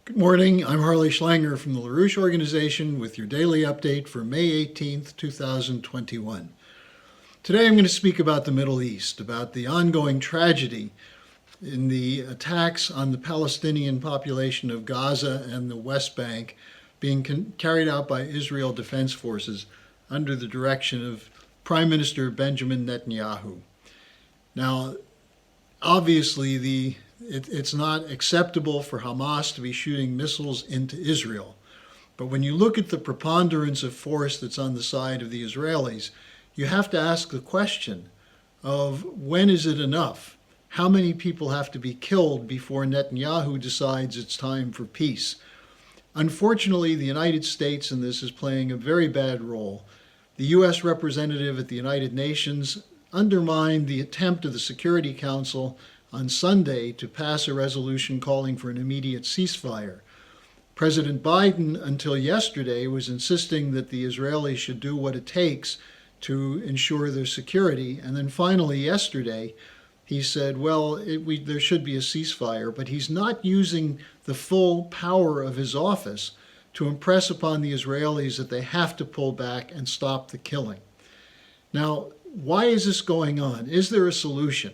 Good morning. I'm Harley Schlanger from the LaRouche organization with your daily update for May 18th, 2021. Today I'm going to speak about the Middle East, about the ongoing tragedy in the attacks on the Palestinian population of Gaza and the West Bank being carried out by Israel Defense Forces under the direction of Prime Minister Benjamin Netanyahu. Now, obviously, it's not acceptable for Hamas to be shooting missiles into Israel. But when you look at the preponderance of force that's on the side of the Israelis, you have to ask the question of when is it enough? How many people have to be killed before Netanyahu decides it's time for peace? Unfortunately, the United States in this is playing a very bad role. The U.S. representative at the United Nations undermined the attempt of the Security Council on Sunday to pass a resolution calling for an immediate ceasefire. President Biden, until yesterday, was insisting that the Israelis should do what it takes to ensure their security. And then finally, yesterday, he said, well, there should be a ceasefire, but he's not using the full power of his office to impress upon the Israelis that they have to pull back and stop the killing. Now, why is this going on? Is there a solution?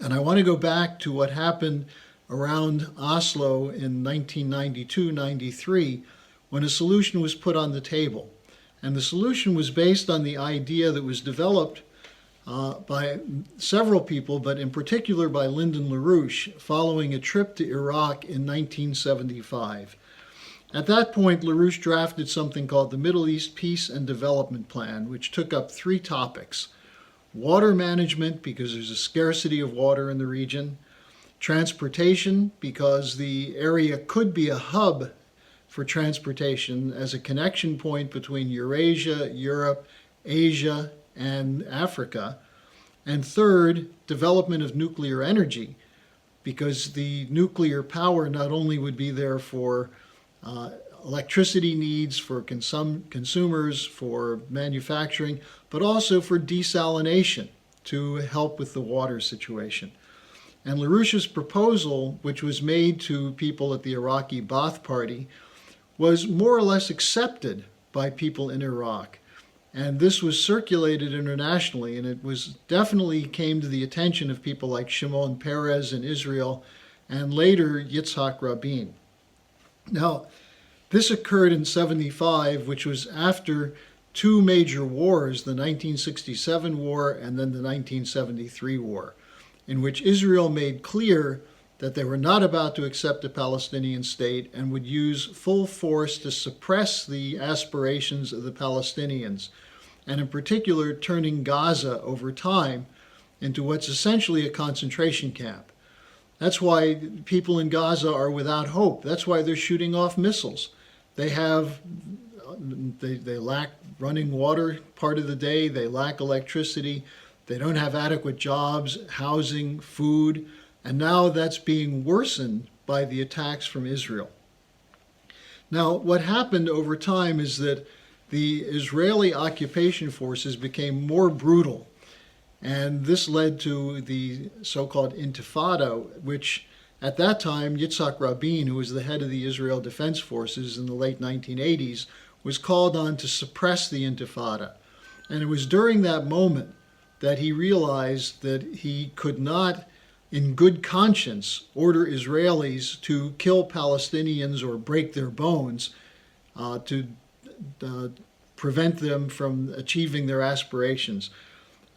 And I want to go back to what happened around Oslo in 1992-93 when a solution was put on the table. And the solution was based on the idea that was developed by several people, but in particular by Lyndon LaRouche, following a trip to Iraq in 1975. At that point, LaRouche drafted something called the Middle East Peace and Development Plan, which took up three topics: water management, because there's a scarcity of water in the region; transportation, because the area could be a hub for transportation as a connection point between Eurasia, Europe, Asia, and Africa; and third, development of nuclear energy, because the nuclear power not only would be there for electricity needs for consumers, for manufacturing, but also for desalination to help with the water situation. And LaRouche's proposal, which was made to people at the Iraqi Ba'ath Party, was more or less accepted by people in Iraq. And this was circulated internationally, and it was definitely came to the attention of people like Shimon Peres in Israel, and later Yitzhak Rabin. Now, this occurred in 1975, which was after two major wars, the 1967 war and then the 1973 war, in which Israel made clear that they were not about to accept a Palestinian state and would use full force to suppress the aspirations of the Palestinians, and in particular turning Gaza over time into what's essentially a concentration camp. That's why people in Gaza are without hope. That's why they're shooting off missiles. They lack running water part of the day. They lack electricity. They don't have adequate jobs, housing, food. And now that's being worsened by the attacks from Israel. Now, what happened over time is that the Israeli occupation forces became more brutal. And this led to the so-called Intifada, which at that time, Yitzhak Rabin, who was the head of the Israel Defense Forces in the late 1980s, was called on to suppress the Intifada. And it was during that moment that he realized that he could not, in good conscience, order Israelis to kill Palestinians or break their bones to prevent them from achieving their aspirations.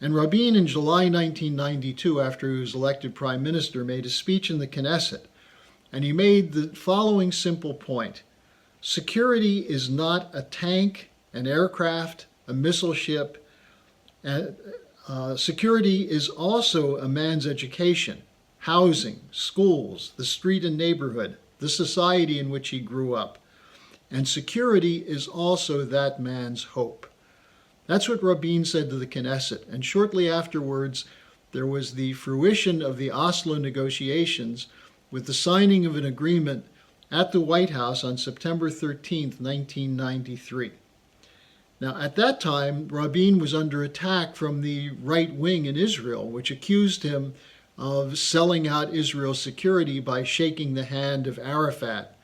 And Rabin, in July 1992, after he was elected prime minister, made a speech in the Knesset. And he made the following simple point: security is not a tank, an aircraft, a missile ship. Security is also a man's education, housing, schools, the street and neighborhood, the society in which he grew up. And security is also that man's hope. That's what Rabin said to the Knesset. And shortly afterwards, there was the fruition of the Oslo negotiations with the signing of an agreement at the White House on September 13, 1993. Now, at that time, Rabin was under attack from the right wing in Israel, which accused him of selling out Israel's security by shaking the hand of Arafat,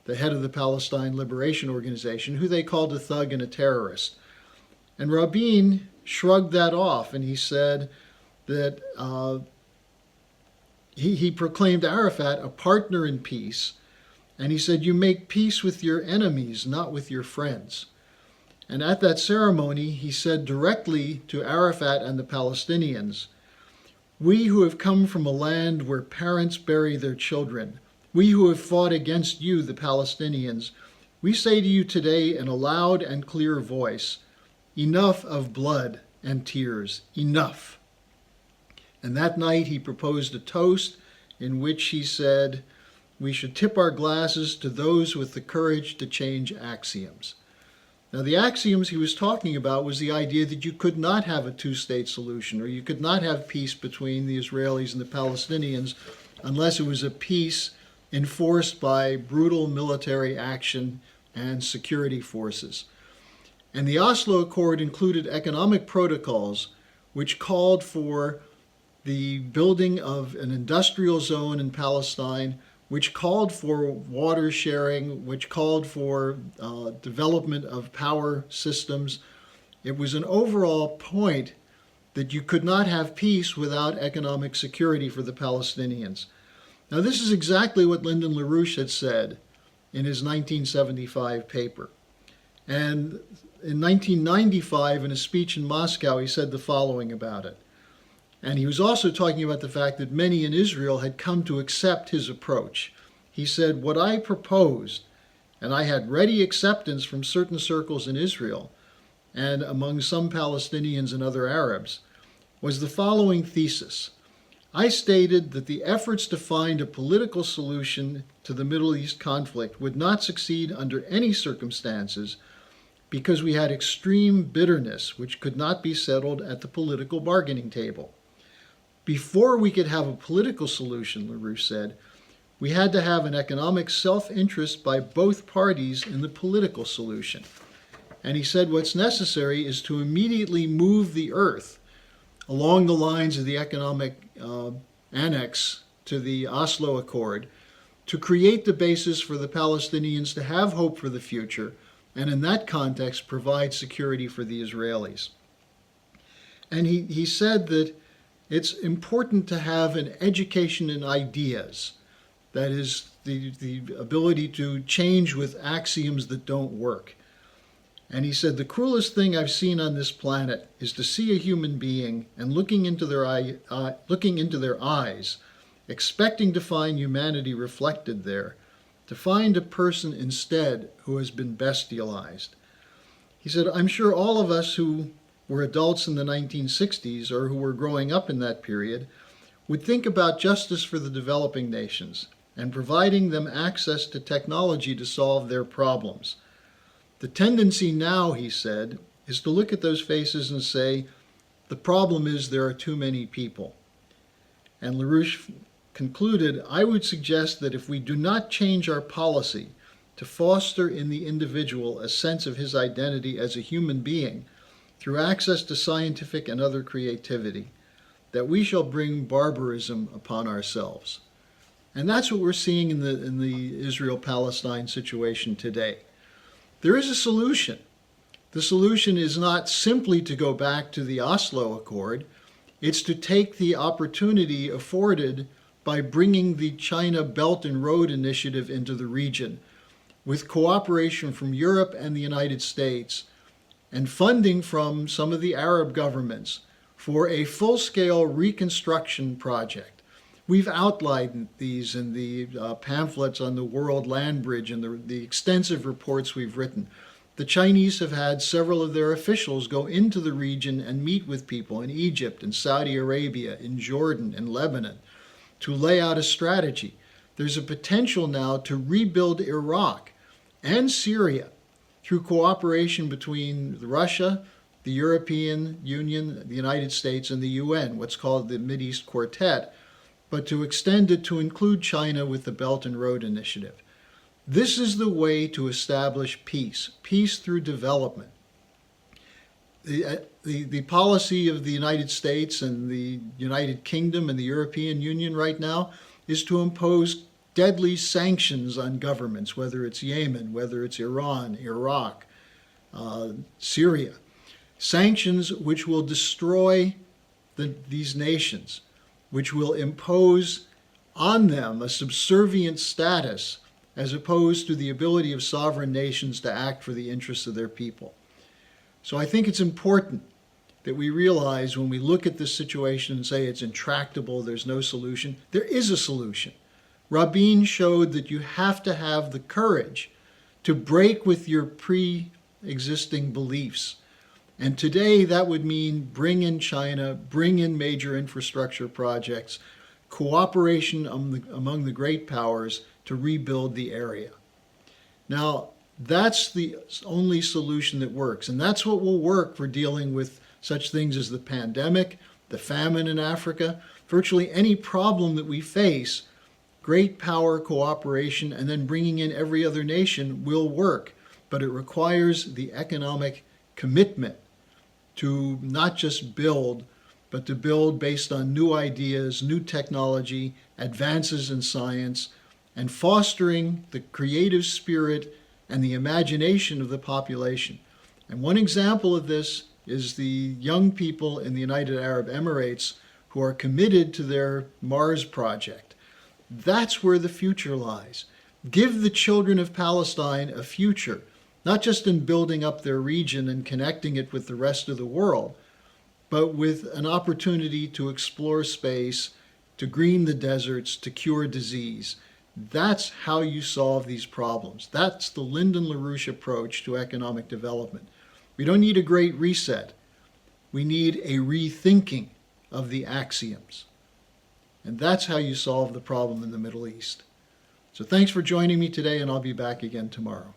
the head of the Palestine Liberation Organization, who they called a thug and a terrorist. And Rabin shrugged that off, and he said that he proclaimed Arafat a partner in peace, and he said, "You make peace with your enemies, not with your friends." And at that ceremony, he said directly to Arafat and the Palestinians, "We who have come from a land where parents bury their children, we who have fought against you, the Palestinians, we say to you today in a loud and clear voice, enough of blood and tears, enough." And that night he proposed a toast in which he said, "We should tip our glasses to those with the courage to change axioms." Now, the axioms he was talking about was the idea that you could not have a two-state solution, or you could not have peace between the Israelis and the Palestinians unless it was a peace enforced by brutal military action and security forces. And the Oslo Accord included economic protocols which called for the building of an industrial zone in Palestine, which called for water sharing, which called for development of power systems. It was an overall point that you could not have peace without economic security for the Palestinians. Now, this is exactly what Lyndon LaRouche had said in his 1975 paper. And in 1995, in a speech in Moscow, he said the following about it. And he was also talking about the fact that many in Israel had come to accept his approach. He said, "What I proposed, and I had ready acceptance from certain circles in Israel and among some Palestinians and other Arabs, was the following thesis. I stated that the efforts to find a political solution to the Middle East conflict would not succeed under any circumstances because we had extreme bitterness which could not be settled at the political bargaining table. Before we could have a political solution," LaRouche said, "we had to have an economic self-interest by both parties in the political solution." And he said what's necessary is to immediately move the earth along the lines of the economic annex to the Oslo Accord to create the basis for the Palestinians to have hope for the future, and in that context provide security for the Israelis. And he said that it's important to have an education in ideas, that is, the ability to change with axioms that don't work. And he said, "The cruelest thing I've seen on this planet is to see a human being and looking into their eyes, expecting to find humanity reflected there, to find a person instead who has been bestialized." He said, "I'm sure all of us who were adults in the 1960s or who were growing up in that period would think about justice for the developing nations and providing them access to technology to solve their problems. The tendency now," he said, "is to look at those faces and say, the problem is there are too many people." And LaRouche concluded, "I would suggest that if we do not change our policy to foster in the individual a sense of his identity as a human being through access to scientific and other creativity, that we shall bring barbarism upon ourselves." And that's what we're seeing in the Israel-Palestine situation today. There is a solution. The solution is not simply to go back to the Oslo Accord. It's to take the opportunity afforded by bringing the China Belt and Road Initiative into the region, with cooperation from Europe and the United States, and funding from some of the Arab governments for a full-scale reconstruction project. We've outlined these in the pamphlets on the World Land Bridge and the extensive reports we've written. The Chinese have had several of their officials go into the region and meet with people in Egypt, in Saudi Arabia, in Jordan, in Lebanon, to lay out a strategy. There's a potential now to rebuild Iraq and Syria through cooperation between Russia, the European Union, the United States, and the UN, what's called the Mideast Quartet, but to extend it to include China with the Belt and Road Initiative. This is the way to establish peace, peace through development. The policy of the United States and the United Kingdom and the European Union right now is to impose deadly sanctions on governments, whether it's Yemen, whether it's Iran, Iraq, Syria. Sanctions which will destroy these nations, which will impose on them a subservient status as opposed to the ability of sovereign nations to act for the interests of their people. So I think it's important that we realize when we look at this situation and say it's intractable, there's no solution, there is a solution. Rabin showed that you have to have the courage to break with your pre-existing beliefs. And today that would mean bring in China, bring in major infrastructure projects, cooperation among the great powers to rebuild the area. Now, that's the only solution that works. And that's what will work for dealing with such things as the pandemic, the famine in Africa, virtually any problem that we face. Great power cooperation and then bringing in every other nation will work. But it requires the economic commitment to not just build, but to build based on new ideas, new technology, advances in science, and fostering the creative spirit and the imagination of the population. And one example of this is the young people in the United Arab Emirates who are committed to their Mars project. That's where the future lies. Give the children of Palestine a future, not just in building up their region and connecting it with the rest of the world, but with an opportunity to explore space, to green the deserts, to cure disease. That's how you solve these problems. That's the Lyndon LaRouche approach to economic development. We don't need a great reset. We need a rethinking of the axioms. And that's how you solve the problem in the Middle East. So thanks for joining me today, and I'll be back again tomorrow.